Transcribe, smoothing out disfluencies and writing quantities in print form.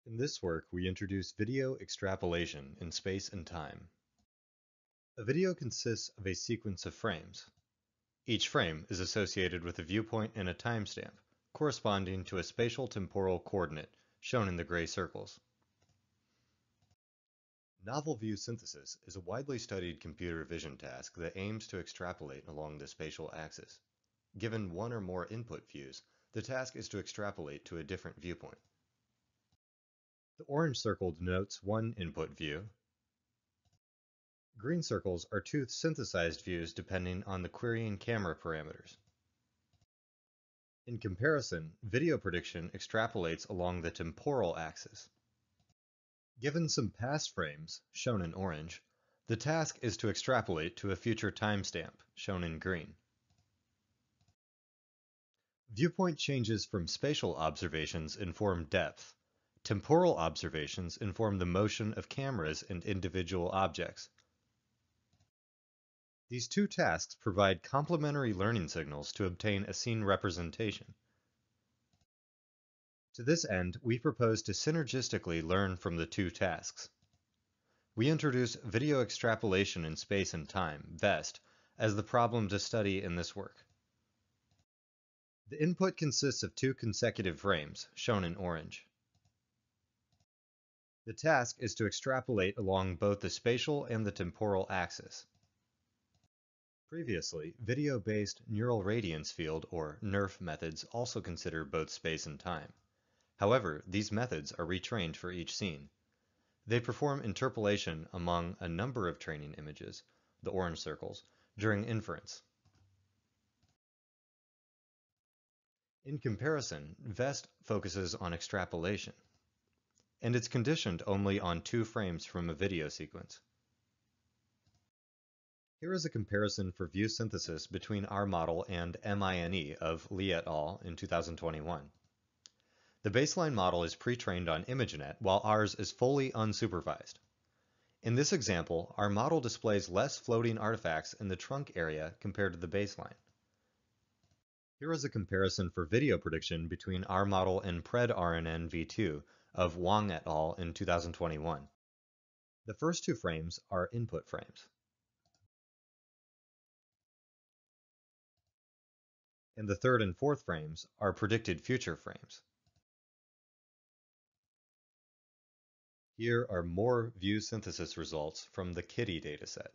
In this work, we introduce video extrapolation in space and time. A video consists of a sequence of frames. Each frame is associated with a viewpoint and a timestamp, corresponding to a spatial temporal coordinate, shown in the gray circles. Novel view synthesis is a widely studied computer vision task that aims to extrapolate along the spatial axis. Given one or more input views, the task is to extrapolate to a different viewpoint. The orange circle denotes one input view. Green circles are two synthesized views depending on the querying camera parameters. In comparison, video prediction extrapolates along the temporal axis. Given some past frames, shown in orange, the task is to extrapolate to a future timestamp, shown in green. Viewpoint changes from spatial observations inform depth. Temporal observations inform the motion of cameras and individual objects. These two tasks provide complementary learning signals to obtain a scene representation. To this end, we propose to synergistically learn from the two tasks. We introduce video extrapolation in space and time, VEST, as the problem to study in this work. The input consists of two consecutive frames, shown in orange. The task is to extrapolate along both the spatial and the temporal axis. Previously, video-based neural radiance field or NeRF methods also consider both space and time. However, these methods are retrained for each scene. They perform interpolation among a number of training images, the orange circles, during inference. In comparison, VEST focuses on extrapolation, and it's conditioned only on two frames from a video sequence. Here is a comparison for view synthesis between our model and MINE of Lee et al. In 2021. The baseline model is pre-trained on ImageNet, while ours is fully unsupervised. In this example, our model displays less floating artifacts in the trunk area compared to the baseline. Here is a comparison for video prediction between our model and PredRNN v2 of Wang et al. In 2021. The first two frames are input frames, and the third and fourth frames are predicted future frames. Here are more view synthesis results from the KITTI dataset.